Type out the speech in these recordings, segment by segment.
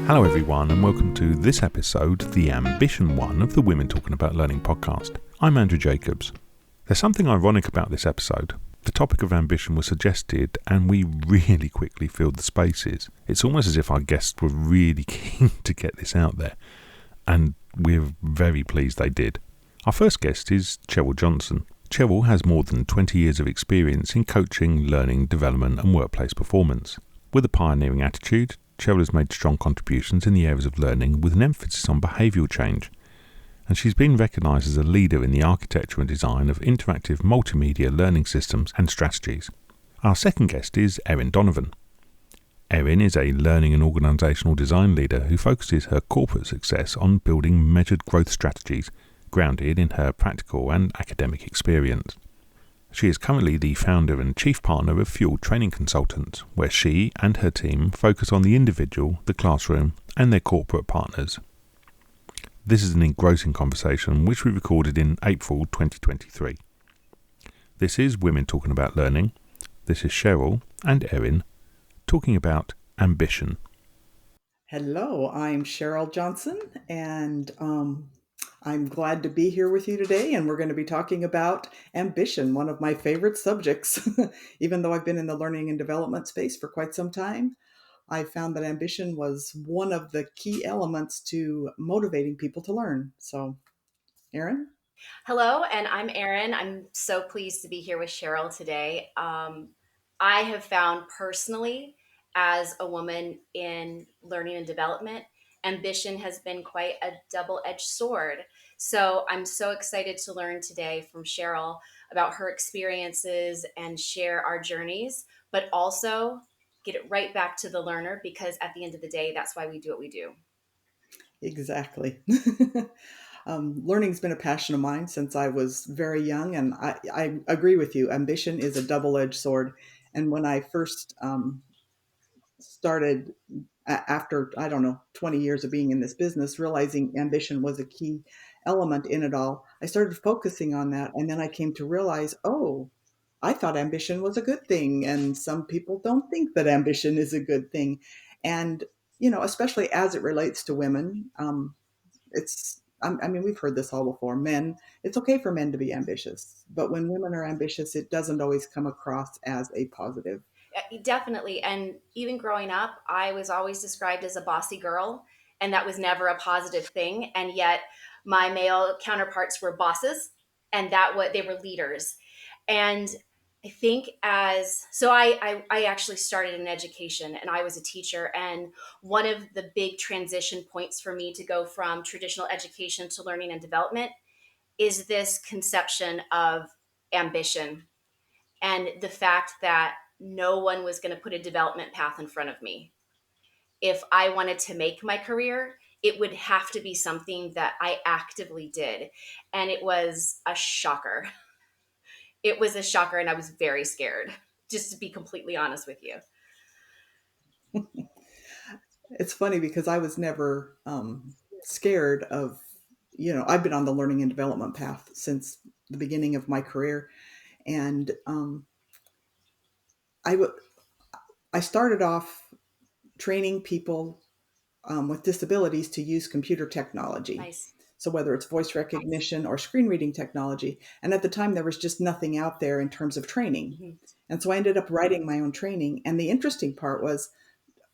Hello everyone and welcome to this episode, the ambition one of the Women Talking About Learning podcast. I'm Andrew Jacobs. There's something ironic about this episode. The topic of ambition was suggested and we really quickly filled the spaces. It's almost as if our guests were really keen to get this out there, and we're very pleased they did. Our first guest is Cheryl Johnson. Cheryl has more than 20 years of experience in coaching, learning, development and workplace performance. With a pioneering attitude, Cheryl has made strong contributions in the areas of learning with an emphasis on behavioural change, and she's been recognised as a leader in the architecture and design of interactive multimedia learning systems and strategies. Our second guest is Erin Donovan. Erin is a learning and organisational design leader who focuses her corporate success on building measured growth strategies grounded in her practical and academic experience. She is currently the founder and chief partner of Fuel Training Consultants, where she and her team focus on the individual, the classroom, and their corporate partners. This is an engrossing conversation which we recorded in April 2023. This is Women Talking About Learning. This is Cheryl and Erin talking about ambition. Hello, I'm Cheryl Johnson, and I'm glad to be here with you today, and we're going to be talking about ambition, one of my favorite subjects. Even though I've been in the learning and development space for quite some time, I found that ambition was one of the key elements to motivating people to learn. So, Erin? Hello, and I'm Erin. I'm so pleased to be here with Cheryl today. I have found personally, as a woman in learning and development, ambition has been quite a double-edged sword. So I'm so excited to learn today from Cheryl about her experiences and share our journeys, but also get it right back to the learner, because at the end of the day, that's why we do what we do. Exactly. Learning's been a passion of mine since I was very young, and I agree with you. Ambition is a double-edged sword. And when I first started after, I don't know, 20 years of being in this business, realizing ambition was a key element in it all, I started focusing on that. And then I came to realize, oh, I thought ambition was a good thing. And some people don't think that ambition is a good thing. And, especially as it relates to women, I mean, we've heard this all before. Men, it's okay for men to be ambitious. But when women are ambitious, it doesn't always come across as a positive. Definitely. And even growing up, I was always described as a bossy girl, and that was never a positive thing. And yet, my male counterparts were bosses, and that what they were leaders. And I think I actually started in education, and I was a teacher. And one of the big transition points for me to go from traditional education to learning and development is this conception of ambition, and the fact that no one was going to put a development path in front of me. If I wanted to make my career, it would have to be something that I actively did. And it was a shocker. It was a shocker, and I was very scared, just to be completely honest with you. It's funny because I was never scared of, I've been on the learning and development path since the beginning of my career. And I, w- I started off training people with disabilities to use computer technology. Nice. So whether it's voice recognition or screen reading technology. And at the time, there was just nothing out there in terms of training. Mhm. And so I ended up writing my own training. And the interesting part was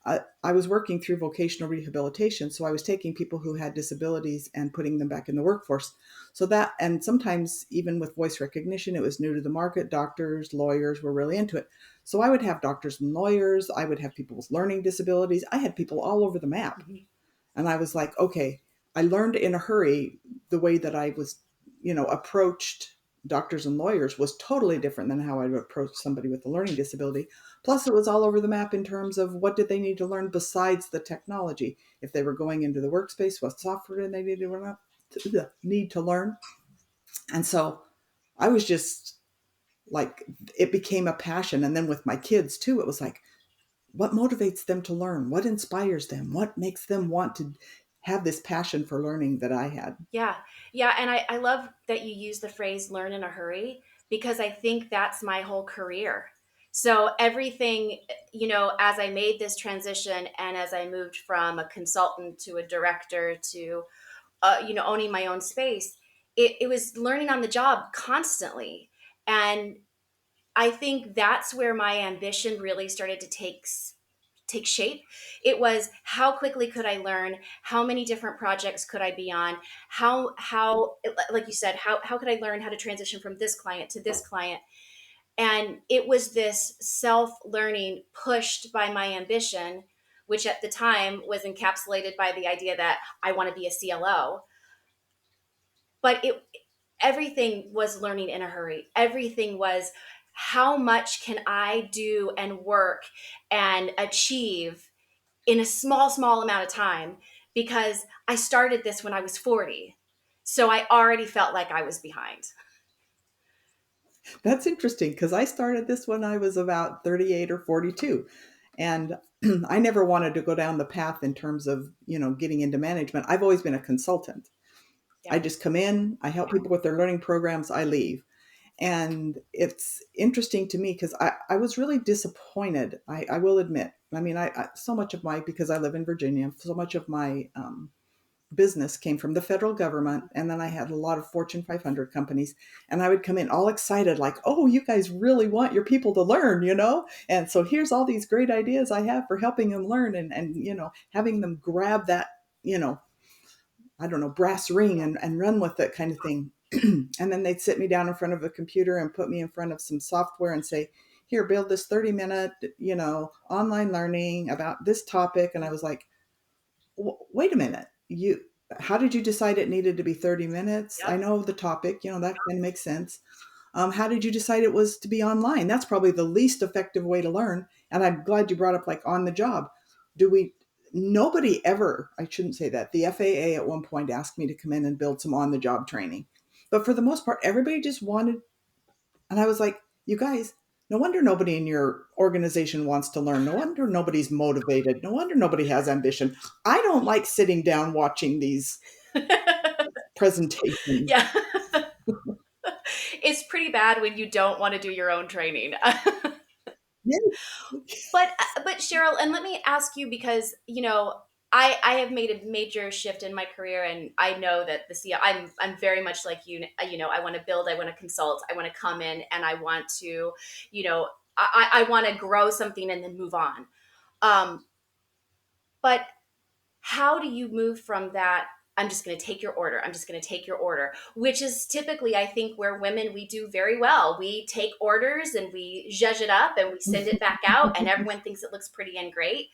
I was working through vocational rehabilitation. So I was taking people who had disabilities and putting them back in the workforce. So that, and sometimes even with voice recognition, it was new to the market. Doctors, lawyers were really into it. So I would have doctors and lawyers. I would have people with learning disabilities. I had people all over the map. Mhm. And I was like, okay, I learned in a hurry. The way that I was, approached doctors and lawyers was totally different than how I would approach somebody with a learning disability. Plus, it was all over the map in terms of what did they need to learn besides the technology. If they were going into the workspace, what software did they need to learn? And so I was just like, it became a passion. And then with my kids too, it was like, what motivates them to learn? What inspires them? What makes them want to have this passion for learning that I had? Yeah. Yeah. And I love that you use the phrase learn in a hurry, because I think that's my whole career. So everything, as I made this transition and as I moved from a consultant to a director to, owning my own space, it was learning on the job constantly. And I think that's where my ambition really started to take shape. It was, how quickly could I learn? How many different projects could I be on? How like you said, how could I learn how to transition from this client to this client? And it was this self-learning pushed by my ambition, which at the time was encapsulated by the idea that I want to be a CLO. But everything was learning in a hurry. Everything was, how much can I do and work and achieve in a small amount of time? Because I started this when I was 40. So I already felt like I was behind. That's interesting because I started this when I was about 38 or 42. And I never wanted to go down the path in terms of, getting into management. I've always been a consultant. I Yeah. just come in, I help people with their learning programs, I leave. And it's interesting to me because I was really disappointed. I will admit. I mean, so much of because I live in Virginia, so much of my business came from the federal government. And then I had a lot of Fortune 500 companies. And I would come in all excited, like, oh, you guys really want your people to learn. And so here's all these great ideas I have for helping them learn and having them grab that, you know, I don't know, brass ring and run with it kind of thing. And then they'd sit me down in front of a computer and put me in front of some software and say, here, build this 30-minute, online learning about this topic. And I was like, wait a minute, how did you decide it needed to be 30 minutes? I Yep. know the topic, that kind of makes sense. How did you decide it was to be online? That's probably the least effective way to learn. And I'm glad you brought up like on the job. Nobody ever, I shouldn't say that. The FAA at one point asked me to come in and build some on the job training. But for the most part, everybody just wanted, and I was like, you guys, no wonder nobody in your organization wants to learn. No wonder nobody's motivated. No wonder nobody has ambition. I don't like sitting down watching these presentations. Yeah. It's pretty bad when you don't want to do your own training. But Cheryl, and let me ask you, because I have made a major shift in my career, and I know that I'm very much like you. I want to build, I want to consult, I want to come in, and I want to, you know I want to grow something and then move on. Um, but how do you move from that? I'm just going to take your order. I'm just going to take your order, which is typically, I think, where women, we do very well. We take orders and we zhuzh it up and we send it back out, and everyone thinks it looks pretty and great.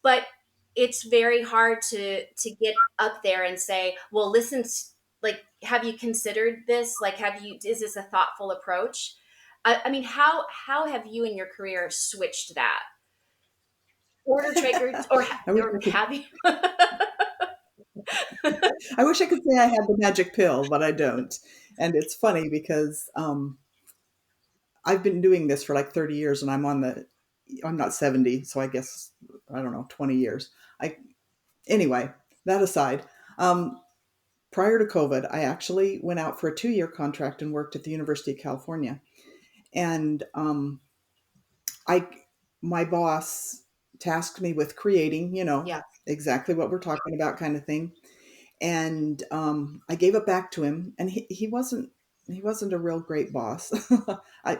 But it's very hard to get up there and say, well, listen, like, have you considered this? Like, is this a thoughtful approach? I mean, how have you in your career switched that? Order triggered, I wish or I could. have you? I wish I could say I had the magic pill, but I don't. And it's funny because I've been doing this for like 30 years, and I'm not 70, so I guess I don't know, 20 years. I Anyway, that aside, prior to COVID, I actually went out for a 2-year contract and worked at the University of California. And I my boss tasked me with creating, Yeah. exactly what we're talking about, kind of thing. And I gave it back to him, and he wasn't a real great boss. I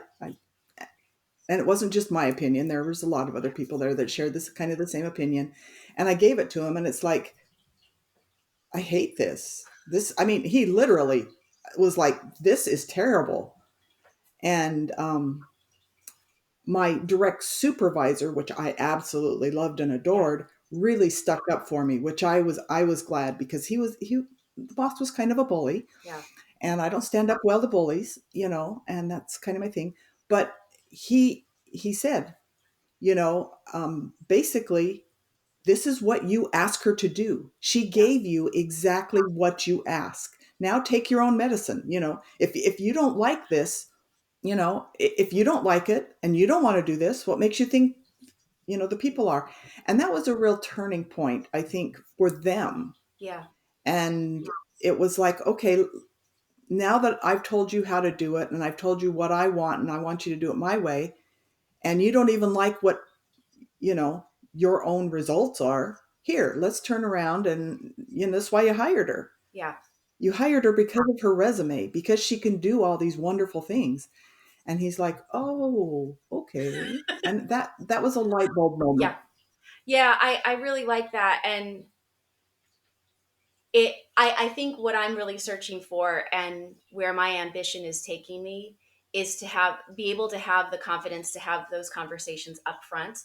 and it wasn't just my opinion. There was a lot of other people there that shared this kind of the same opinion. And I gave it to him, and it's like, I hate this. I mean, he literally was like, this is terrible. And my direct supervisor, which I absolutely loved and Yeah. adored, really stuck up for me, which I was glad, because the boss was kind of a bully, Yeah. and I don't stand up well to bullies, and that's kind of my thing. But he said, basically, this is what you ask her to do. She Yeah. gave you exactly what you ask. Now take your own medicine. If you don't like this, if you don't like it and you don't want to do this, what makes you think, the people are? And that was a real turning point, I think, for them. Yeah. And it was like, okay, now that I've told you how to do it and I've told you what I want and I want you to do it my way, and you don't even like what, your own results are. Here, let's turn around, and that's why you hired her. Yeah. You hired her because of her resume, because she can do all these wonderful things. And he's like, oh, okay. And that was a light bulb moment. Yeah. Yeah. I really like that. And I think what I'm really searching for and where my ambition is taking me is to be able to have the confidence to have those conversations up front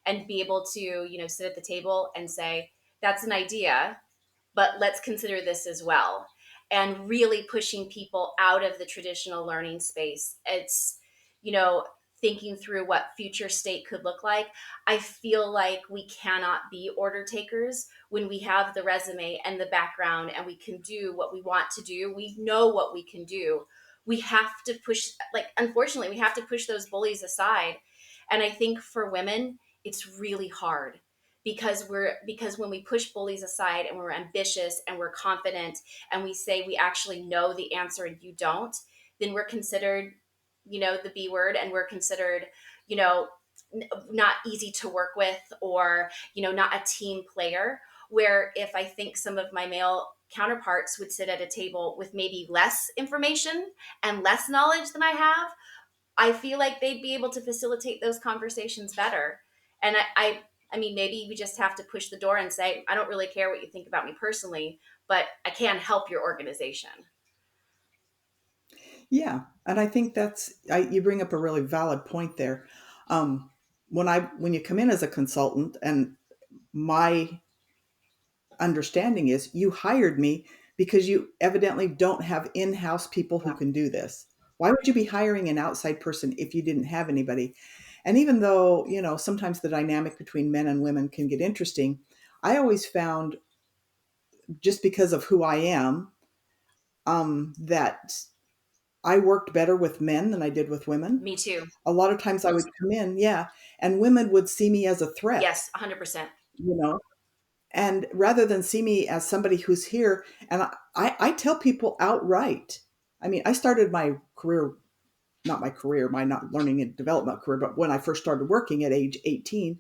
and be able to, sit at the table and say, that's an idea, but let's consider this as well. And really pushing people out of the traditional learning space. It's, you know, thinking through what future state could look like. I feel like we cannot be order takers when we have the resume and the background and we can do what we want to do. We know what we can do. We have to push, like, unfortunately, we have to push those bullies aside. And I think for women, it's really hard because when we push bullies aside and we're ambitious and we're confident and we say we actually know the answer and you don't, then we're considered, the B word, and we're considered, you know, not easy to work with, or, not a team player. Where if I think some of my male counterparts would sit at a table with maybe less information and less knowledge than I have, I feel like they'd be able to facilitate those conversations better. And I mean, maybe we just have to push the door and say, I don't really care what you think about me personally, but I can help your organization. Yeah. And I think you bring up a really valid point there. Um, when you come in as a consultant, and my understanding is you hired me because you evidently don't have in-house people who Yeah. can do this. Why would you be hiring an outside person if you didn't have anybody? And even though, sometimes the dynamic between men and women can get interesting, I always found, just because of who I am, that I worked better with men than I did with women. Me too. A lot of times I would come in, yeah, and women would see me as a threat, Yes, 100%. you know, and rather than see me as somebody who's here. And I tell people outright, I mean, I started my career, not my career, my not learning and development career, but when I first started working at age 18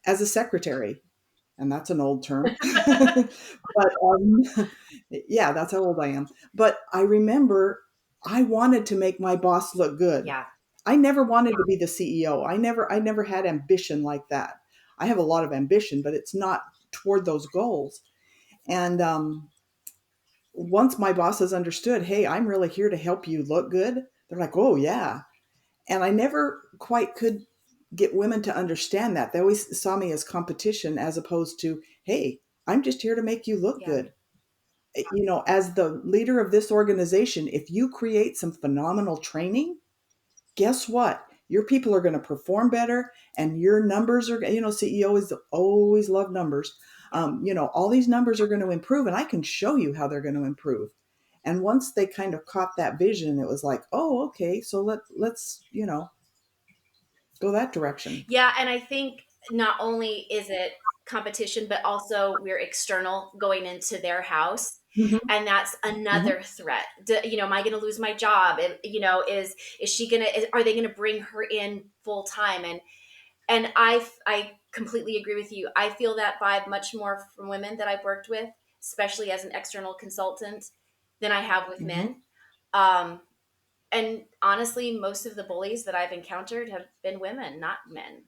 as a secretary. And that's an old term. But yeah, that's how old I am. But I remember I wanted to make my boss look good. Yeah. I never wanted to be the CEO. I never had ambition like that. I have a lot of ambition, but it's not toward those goals. And once my bosses understood, hey, I'm really here to help you look good, they're like, oh, yeah. And I never quite could get women to understand that. They always saw me as competition as opposed to, hey, I'm just here to make you look Yeah. good. As the leader of this organization, if you create some phenomenal training, guess what? Your people are going to perform better, and your numbers are, CEOs always love numbers. All these numbers are going to improve, and I can show you how they're going to improve. And once they kind of caught that vision, it was like, oh, okay, so let's, go that direction. Yeah, and I think not only is it competition, but also we're external going into their house. Mhm, And that's mhm, another threat. Am I going to lose my job? And, is she going to, are they going to bring her in full time? And I completely agree with you. I feel that vibe much more from women that I've worked with, especially as an external consultant, than I have with mhm. men. Um, and honestly, most of the bullies that I've encountered have been women, not men.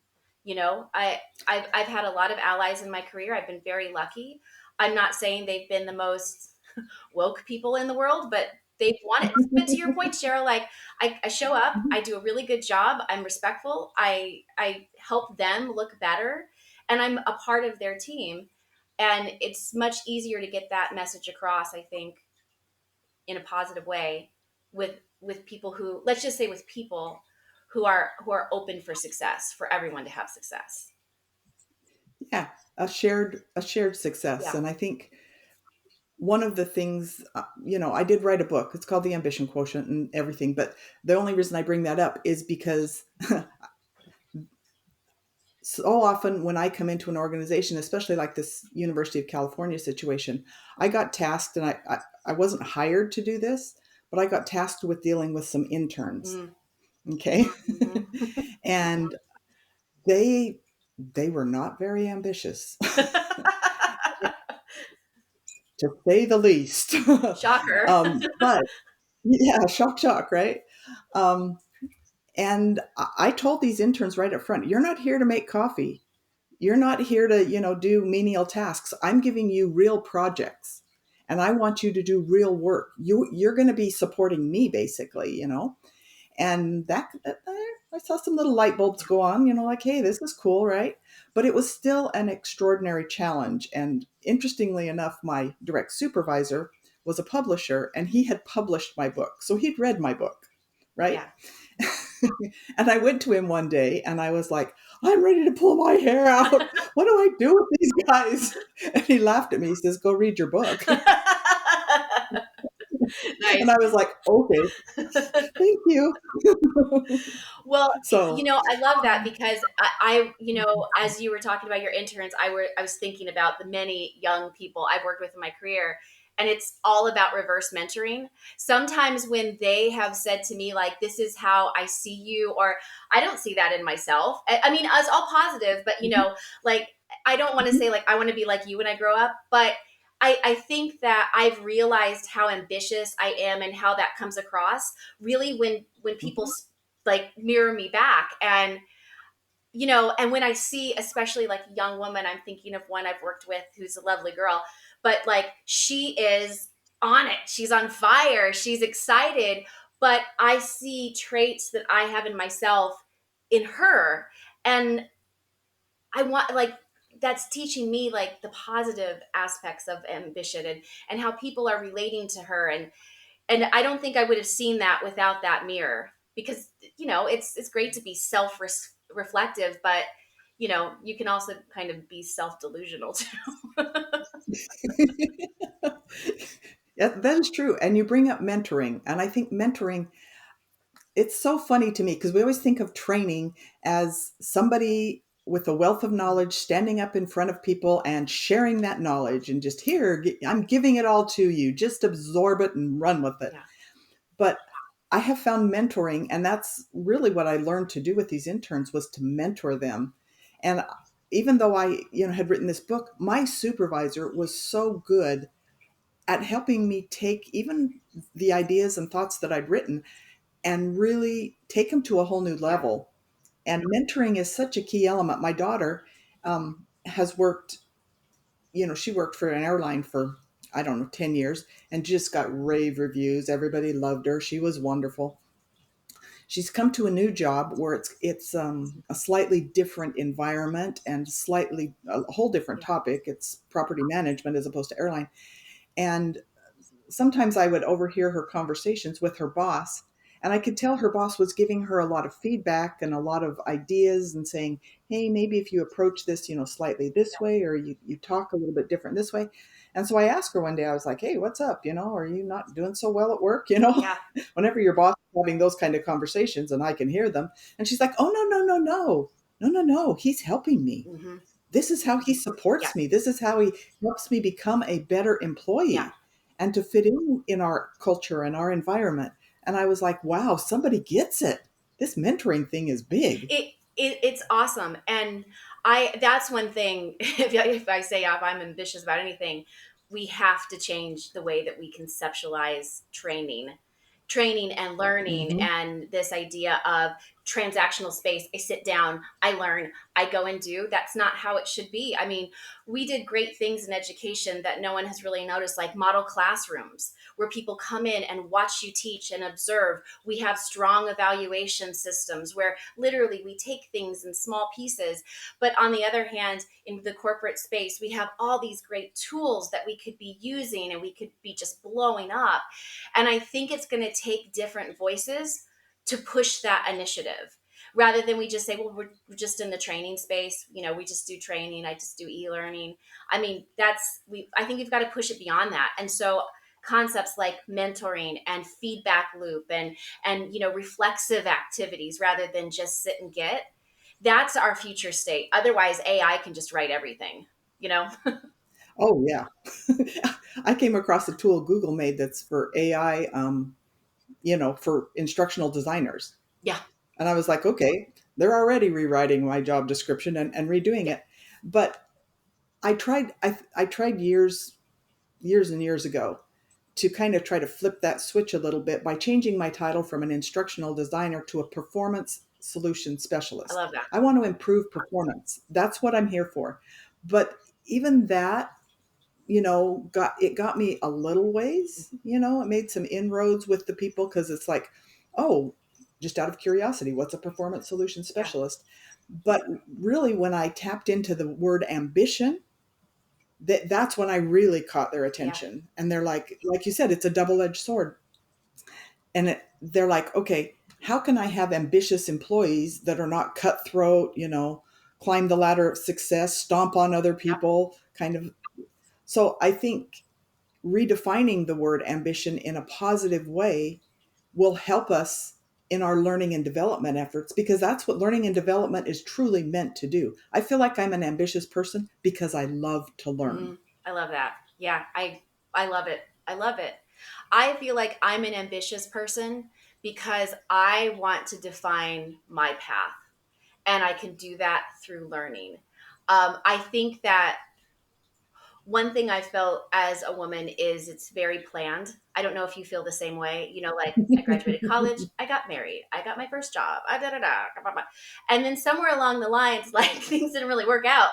I've had a lot of allies in my career. I've been very lucky. I'm not saying they've been the most woke people in the world, but they've wanted. But to your point, Cheryl, like I show up, I do a really good job. I'm respectful. I help them look better, and I'm a part of their team. And it's much easier to get that message across, I think, in a positive way with people who, let's just say, with people who are open for success, for everyone to have success. Yeah, a shared success. Yeah. And I think one of the things, I did write a book. It's called The Ambition Quotient and everything. But the only reason I bring that up is because so often when I come into an organization, especially like this University of California situation, I got tasked, and I wasn't hired to do this, but I got tasked with dealing with some interns. Mm, Okay. mhm. And They were not very ambitious, to say the least. Shocker. But yeah, shock, shock, right? Um, and I told these interns right up front, you're not here to make coffee. You're not here to, do menial tasks. I'm giving you real projects and I want you to do real work. You're going to be supporting me basically. And I saw some little light bulbs go on, like, hey, this is cool, right? But it was still an extraordinary challenge. And interestingly enough, my direct supervisor was a publisher and he had published my book. So he'd read my book, right? Yeah. And I went to him one day and I was like, I'm ready to pull my hair out. What do I do with these guys? And he laughed at me. He says, go read your book. And Nice. I was like, okay, thank you. Well, So, I love that because as you were talking about your interns, I was thinking about the many young people I've worked with in my career, and it's all about reverse mentoring. Sometimes when they have said to me, like, this is how I see you, or I don't see that in myself. I mean, it's all positive, but like, I don't want to say like, I want to be like you when I grow up, but I think that I've realized how ambitious I am and how that comes across really when people like mirror me back. And and when I see especially like a young woman, I'm thinking of one I've worked with who's a lovely girl, but like she is on it, she's on fire, she's excited, but I see traits that I have in myself in her, and I want, like, that's teaching me like the positive aspects of ambition, and how people are relating to her, and I don't think I would have seen that without that mirror, because it's great to be self reflective, but you can also kind of be self delusional too. yeah, that is true. And you bring up mentoring. And I think mentoring, it's so funny to me because we always think of training as somebody with a wealth of knowledge standing up in front of people and sharing that knowledge and just here, I'm giving it all to you, just absorb it and run with it. Yeah. But I have found mentoring, and that's really what I learned to do with these interns, was to mentor them. And even though I, had written this book, my supervisor was so good at helping me take even the ideas and thoughts that I'd written and really take them to a whole new Yeah. level. And mentoring is such a key element. My daughter has worked, she worked for an airline for, I don't know, 10 years and just got rave reviews. Everybody loved her. She was wonderful. She's come to a new job where it's a slightly different environment and slightly a whole different Yeah. topic. It's property management as opposed to airline. And sometimes I would overhear her conversations with her boss, and I could tell her boss was giving her a lot of feedback and a lot of ideas and saying, hey, maybe if you approach this, slightly this way, or you talk a little bit different this way. And so I asked her one day, I was like, hey, what's up? Are you not doing so well at work? Yeah. Whenever your boss is having those kind of conversations and I can hear them. And she's like, oh, no, no, no, no, no, no, no. He's helping me. Mm-hmm. This is how he Yeah. supports me. This is how he helps me become a better Yeah. employee and to fit in our culture and our environment. And I was like, wow, somebody gets it. This mentoring thing is big. It's awesome, and that's one thing. If I say, if I'm ambitious about anything, we have to change the way that we conceptualize training and learning, Mm-hmm. and this idea of transactional space. I sit down, I learn, I go and do. That's not how it should be. I mean, we did great things in education that no one has really noticed, like model classrooms where people come in and watch you teach and observe. We have strong evaluation systems where literally we take things in small pieces. But on the other hand, in the corporate space, we have all these great tools that we could be using and we could be just blowing up. And I think it's going to take different voices to push that initiative, rather than we just say, well, we're just in the training space. We just do training. I just do e-learning. I mean, I think we've got to push it beyond that. And so concepts like mentoring and feedback loop and reflexive activities, rather than just sit and get, that's our future state. Otherwise, AI can just write everything, you know? Oh, yeah. I came across a tool Google made that's for AI, for instructional designers. Yeah. And I was like, okay. They're already rewriting my job description and redoing Yeah. it. But I tried years and years ago to kind of try to flip that switch a little bit by changing my title from an instructional designer to a performance solution I specialist. love that. I want to improve performance. That's what I'm here for. But even that, got me a little ways, it made some inroads with the people because it's like, oh, just out of curiosity, what's a performance solution Yeah. specialist? But really, when I tapped into the word ambition, that's when I really caught their Yeah. attention. And they're like you said, it's a double-edged sword. And they're like, okay, how can I have ambitious employees that are not cutthroat, climb the ladder of success, stomp on other Yeah. people, kind of. So I think redefining the word ambition in a positive way will help us in our learning and development efforts, because that's what learning and development is truly meant to do. I feel like I'm an ambitious person because I love to learn. Mm, I love that. Yeah, I love it. I love it. I feel like I'm an ambitious person because I want to define my path, and I can do that through learning. I think that one thing I felt as a woman is it's very planned. I don't know if you feel the same way. Like I graduated college, I got married, I got my first job, I da da da, blah, blah. And then somewhere along the lines, like things didn't really work out.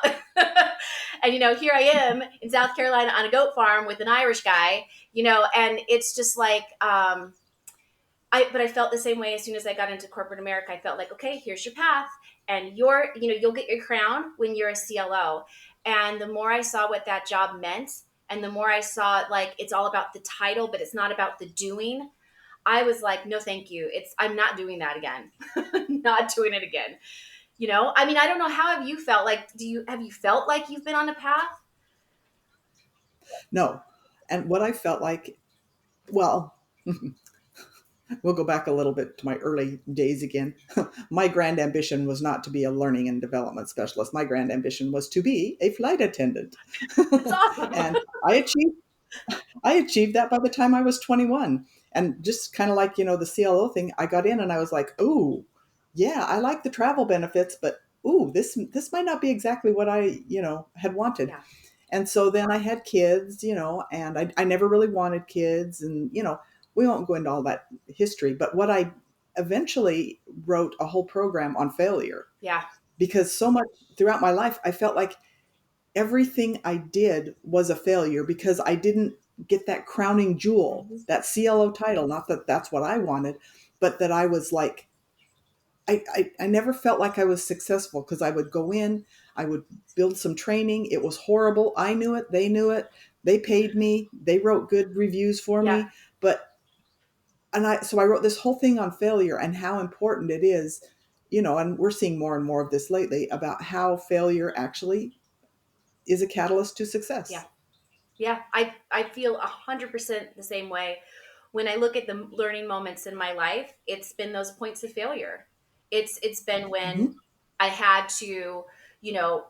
And here I am in South Carolina on a goat farm with an Irish guy. And it's just like but I felt the same way as soon as I got into corporate America. I felt like, okay, here's your path, and you'll get your crown when you're a CLO. And the more I saw what that job meant, and the more I saw like it's all about the title, but it's not about the doing. I was like, no, thank you. I'm not doing that again. Not doing it again. I mean, I don't know. How have you felt? Like, have you felt like you've been on a path? No. And what I felt like, well, we'll go back a little bit to my early days again. My grand ambition was not to be a learning and development specialist. My grand ambition was to be a flight attendant. It's awesome. And I achieved that by the time I was 21. And just kind of like, the CLO thing, I got in and I was like, "Ooh, yeah, I like the travel benefits, but ooh, this might not be exactly what I, had wanted." Yeah. And so then I had kids, and I never really wanted kids. And, we won't go into all that history. But what I eventually wrote a whole program on failure, Yeah. because so much throughout my life, I felt like everything I did was a failure because I didn't get that crowning jewel, Mhm. that CLO title. Not that that's what I wanted, but that I was like, I never felt like I was successful because I would go in, I would build some training. It was horrible. I knew it. They knew it. They paid me. They wrote good reviews for Yeah. me. So I wrote this whole thing on failure and how important it is, and we're seeing more and more of this lately about how failure actually is a catalyst to Yeah. success. Yeah, I feel 100% the same way. When I look at the learning moments in my life, it's been those points of failure. It's been when Hmm. I had to, you know,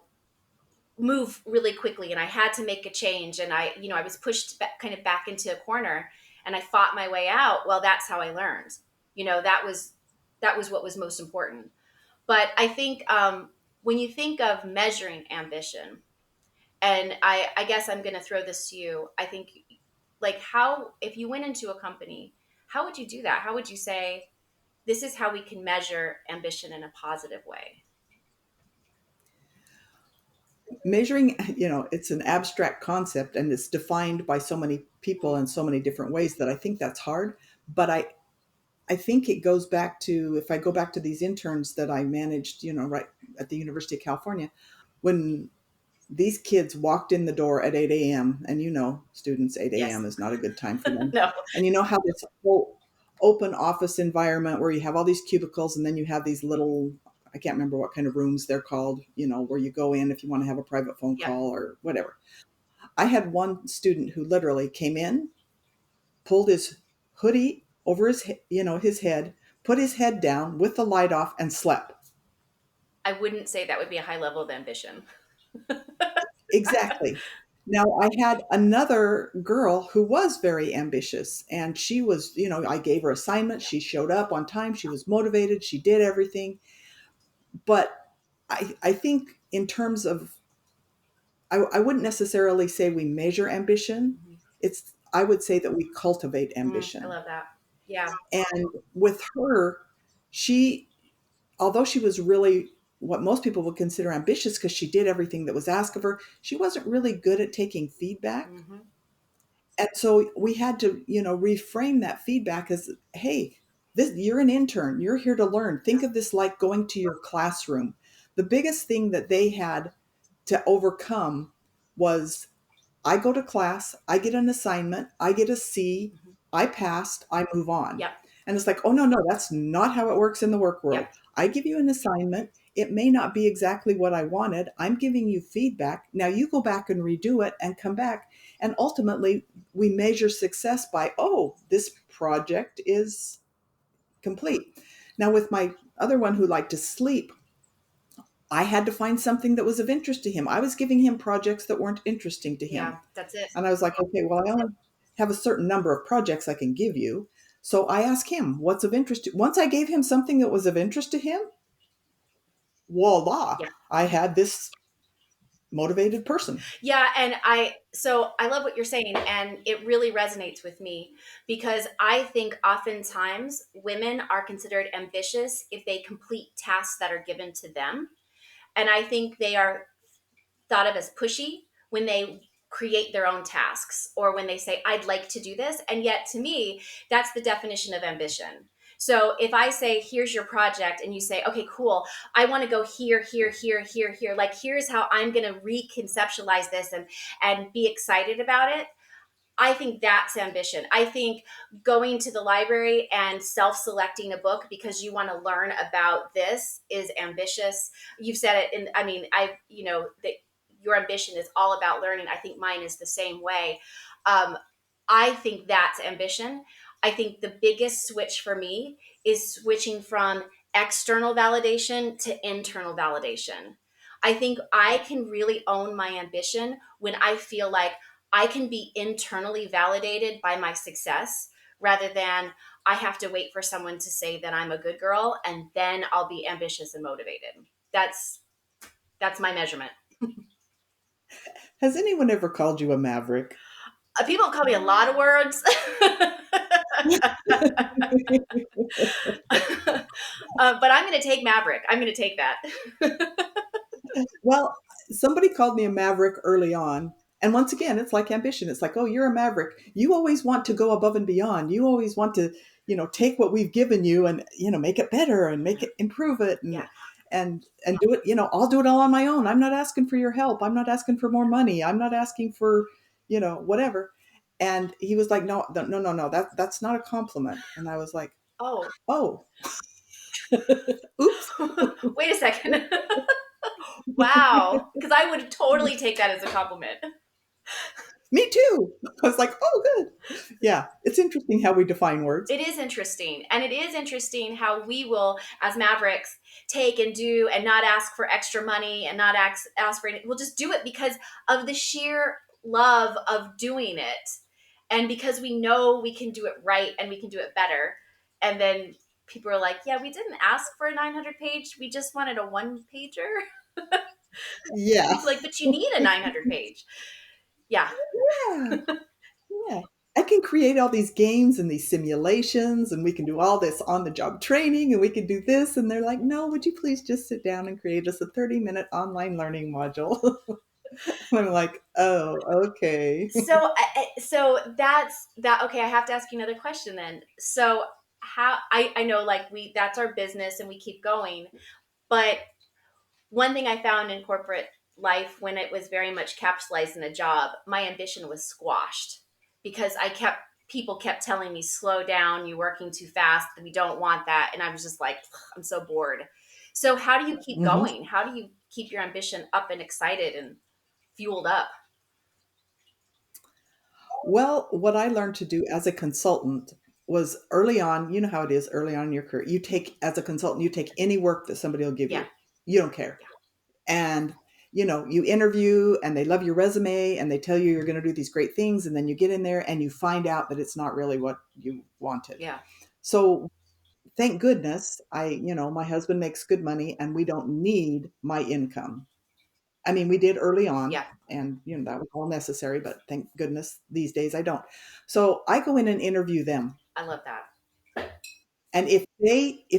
move really quickly, and I had to make a change, and I was pushed kind of back into a corner, and I fought my way out. Well, that's how I learned. That was what was most important. But I think when you think of measuring ambition, and I guess I'm going to throw this to you. I think, like, how, if you went into a company, how would you do that? How would you say, this is how we can measure ambition in a positive way? Measuring, it's an abstract concept and it's defined by so many people in so many different ways that I think that's hard. But I think it goes back to, if I go back to these interns that I managed, right at the University of California, when these kids walked in the door at 8 a.m. and students, 8 Yes. a.m. is not a good time for them. No. And you know how this whole open office environment where you have all these cubicles and then you have these little, I can't remember what kind of rooms they're called, where you go in if you want to have a private phone Yeah. call or whatever. I had one student who literally came in, pulled his hoodie over his head, put his head down with the light off and slept. I wouldn't say that would be a high level of ambition. Exactly. Now, I had another girl who was very ambitious, and she was, I gave her assignments. She showed up on time. She was motivated. She did everything. But I think in terms of, I wouldn't necessarily say we measure ambition. Mhm. I would say that we cultivate I ambition. love that. Yeah. And with her, she, although she was really what most people would consider ambitious because she did everything that was asked of her, she wasn't really good at taking feedback. Hmm. And so we had to, reframe that feedback as, hey, you're an intern, you're here to learn. Think of this like going to your classroom. The biggest thing that they had to overcome was, I go to class, I get an assignment, I get a C, Hmm. I passed, I move on. Yep. And it's like, oh, no, no, that's not how it works in the work world. Yep. I give you an assignment. It may not be exactly what I wanted. I'm giving you feedback. Now you go back and redo it and come back. And ultimately, we measure success by, oh, this project is complete. Now, with my other one who liked to sleep, I had to find something that was of interest to him. I was giving him projects that weren't interesting to him. Yeah. That's it. And I was like, okay, well, I only have a certain number of projects I can give you. So I asked him, what's of interest to, once I gave him something that was of interest to him, voila, Yeah. I had this motivated person. Yeah, and I love what you're saying, and it really resonates with me because I think oftentimes women are considered ambitious if they complete tasks that are given to them. And I think they are thought of as pushy when they create their own tasks or when they say, I'd like to do this. And yet, to me, that's the definition of ambition. So if I say, here's your project, and you say, okay, cool, I want to go here, here, here, here, here, like here's how I'm going to reconceptualize this and be excited about it. I think that's ambition. I think going to the library and self-selecting a book because you want to learn about this is ambitious. You've said it in, I mean, that your ambition is all about learning. I think mine is the same way. Um, I think that's ambition. I think the biggest switch for me is switching from external validation to internal validation. I think I can really own my ambition when I feel like I can be internally validated by my success rather than I have to wait for someone to say that I'm a good girl and then I'll be ambitious and motivated. That's that's my measurement. Has anyone ever called you a maverick? People call me a lot of words, but I'm going to take Maverick. I'm going to take that. Well, somebody called me a maverick early on. And once again, it's like ambition. It's like, oh, you're a maverick. You always want to go above and beyond. You always want to, take what we've given you and, make it better and make it improve it and Yeah. and do it, I'll do it all on my own. I'm not asking for your help. I'm not asking for more money. I'm not asking for, whatever. And he was like, no, no, no, no, that's not a compliment. And I was like, Oh, oh, oops. wait a second. Wow. Because I would totally take that as a compliment. Me too. I was like, oh, good. Yeah, it's interesting how we define words. It is interesting. And it is interesting how we will, as Mavericks, take and do and not ask for extra money and not ask for anything. We'll just do it because of the sheer love of doing it. And because we know we can do it right and we can do it better. And then people are like, yeah, we didn't ask for a 900 page. We just wanted a one pager. Yeah. People are like, but you need a 900 page. Yeah. Yeah. Yeah. I can create all these games and these simulations, and we can do all this on the job training, and we can do this. And they're like, no, would you please just sit down and create us a 30-minute online learning module? I'm like, oh, okay. So that's that. Okay, I have to ask you another question then. So how I know like that's our business and we keep going, but one thing I found in corporate life when it was very much capitalized in a job, my ambition was squashed because people kept telling me slow down, you're working too fast, we don't want that, and I was just like, I'm so bored. So how do you keep Hmm. going? How do you keep your ambition up and excited and fueled up? Well, what I learned to do as a consultant was early on, you know how it is early on in your career. As a consultant, you take any work that somebody will give Yeah. you. You don't care. And you interview and they love your resume and they tell you you're going to do these great things, and then you get in there and you find out that it's not really what you wanted. Yeah. So thank goodness my husband makes good money and we don't need my income. I mean, we did early on Yeah, and that was all necessary, but thank goodness these days I don't. So I go in and interview them. I love that. And if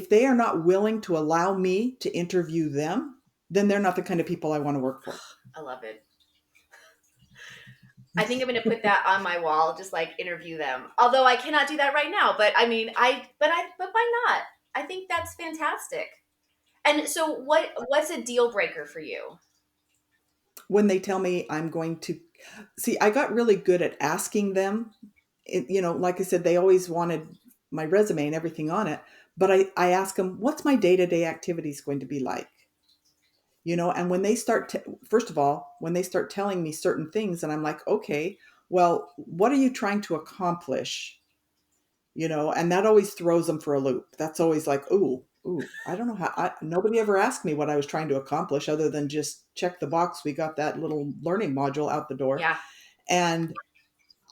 they are not willing to allow me to interview them, then they're not the kind of people I want to work for. I love it. I think I'm going to put that on my wall, just like interview them. Although I cannot do that right now, but I mean, but why not? I think that's fantastic. And so, what's a deal breaker for you? When they tell me I'm going to see, I got really good at asking them. Like I said, they always wanted my resume and everything on it, but I ask them, what's my day-to-day activities going to be like? And when they first of all, when they start telling me certain things and I'm like, okay, well, what are you trying to accomplish? And that always throws them for a loop. That's always like, ooh, I don't know nobody ever asked me what I was trying to accomplish other than just check the box. We got that little learning module out the door. Yeah, And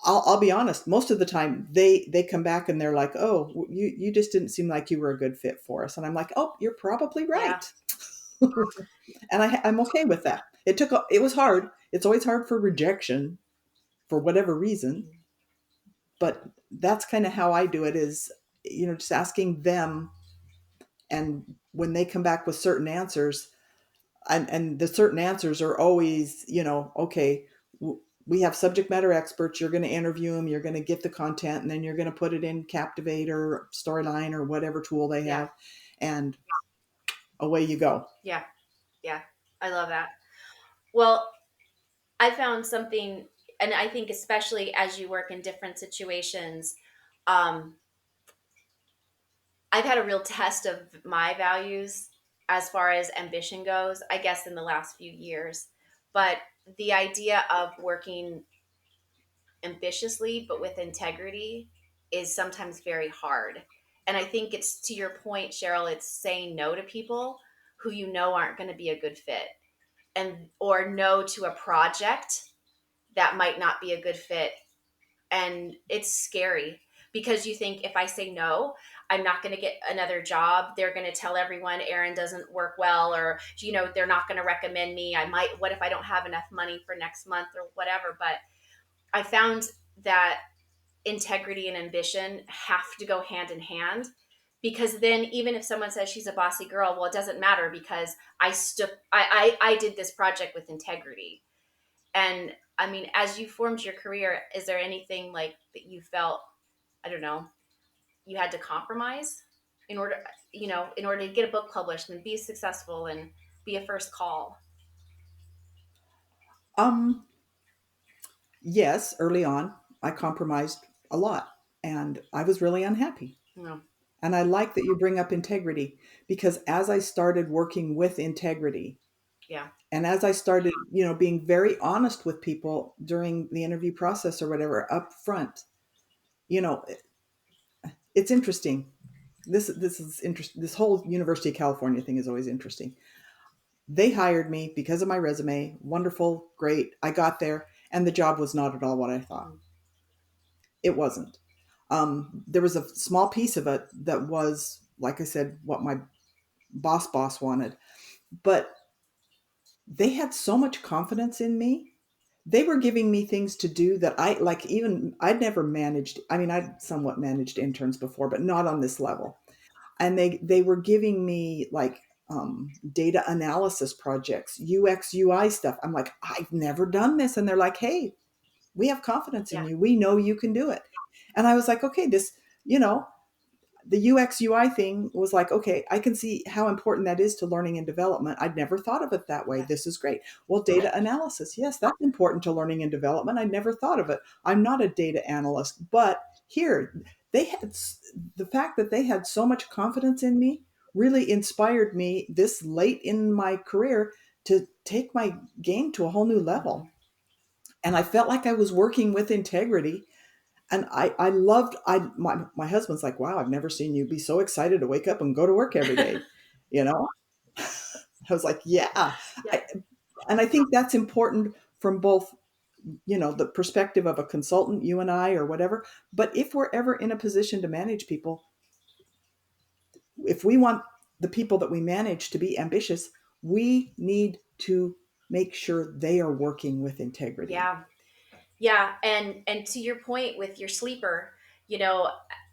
I'll be honest, most of the time they come back and they're like, oh, you just didn't seem like you were a good fit for us. And I'm like, oh, you're probably yeah, right. And I'm okay with that. It was hard. It's always hard for rejection for whatever reason, but that's kind of how I do it is, just asking them. And when they come back with certain answers, and the certain answers are always, okay, we have subject matter experts. You're going to interview them. You're going to get the content, and then you're going to put it in Captivate or Storyline or whatever tool they yeah, have, and away you go. yeah, yeah. I love that. Well, I found something, and I think especially as you work in different situations, um, I've had a real test of my values as far as ambition goes, I guess, in the last few years. But the idea of working ambitiously but with integrity is sometimes very hard. And I think it's to your point, Cheryl, it's saying no to people who you know aren't going to be a good fit, and or no to a project that might not be a good fit. And it's scary because you think if I say no, I'm not going to get another job. They're going to tell everyone Erin doesn't work well, or they're not going to recommend me. I might, what if I don't have enough money for next month or whatever. But I found that integrity and ambition have to go hand in hand, because then even if someone says she's a bossy girl, well, it doesn't matter because I did this project with integrity. And I mean, as you formed your career, is there anything like that you felt, I don't know, you had to compromise in order, in order to get a book published and be successful and be a first call? Um, yes, early on, I compromised a lot and I was really unhappy. No. And I like that you bring up integrity because as I started working with integrity Yeah. and as I started, being very honest with people during the interview process or whatever up front, you know, it's interesting. This is interesting. This whole University of California thing is always interesting. They hired me because of my resume. Wonderful, great. I got there and the job was not at all what I thought. It wasn't. There was a small piece of it that was, like I said, what my boss wanted, but they had so much confidence in me. They were giving me things to do that I like, even I'd never managed. I mean, I'd somewhat managed interns before, but not on this level. And they were giving me like data analysis projects, UX, UI stuff. I'm like, I've never done this. And they're like, hey, we have confidence in Yeah. you. We know you can do it. And I was like, okay, you know, the UX UI thing was like, okay, I can see how important that is to learning and development. I'd never thought of it that way. Yeah. This is great. Well, data analysis, yes, that's important to learning and development. I'd never thought of it. I'm not a data analyst, but here they had the fact that they had so much confidence in me really inspired me this late in my career to take my game to a whole new Mm-hmm. level. And I felt like I was working with integrity and I loved my husband's like, wow, I've never seen you be so excited to wake up and go to work every day. You know, I was like, yeah. Yeah. I, and I think that's important from both, the perspective of a consultant, you and I, or whatever. But if we're ever in a position to manage people, if we want the people that we manage to be ambitious, we need to make sure they are working with integrity. Yeah. Yeah. And to your point with your sleeper,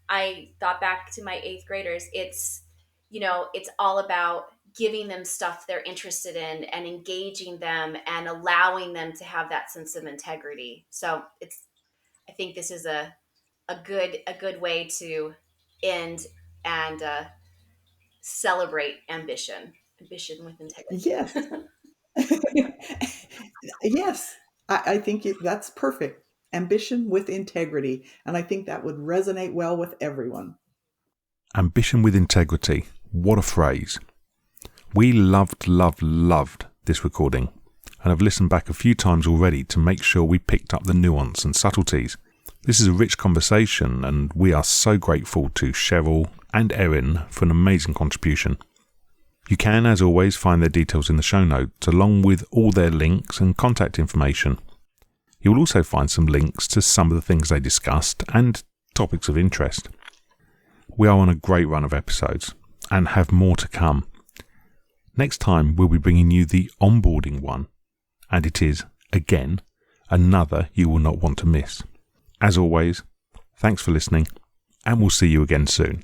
I thought back to my eighth graders. It's all about giving them stuff they're interested in and engaging them and allowing them to have that sense of integrity. So I think this is a good way to end and celebrate ambition with integrity. Yes. Yes. I think that's perfect. Ambition with integrity. And I think that would resonate well with everyone. Ambition with integrity. What a phrase. We loved this recording, and I've listened back a few times already to make sure we picked up the nuance and subtleties. This is a rich conversation, and we are so grateful to Cheryl and Erin for an amazing contribution. You can, as always, find their details in the show notes, along with all their links and contact information. You will also find some links to some of the things they discussed and topics of interest. We are on a great run of episodes and have more to come. Next time, we'll be bringing you the onboarding one, and it is, again, another you will not want to miss. As always, thanks for listening, and we'll see you again soon.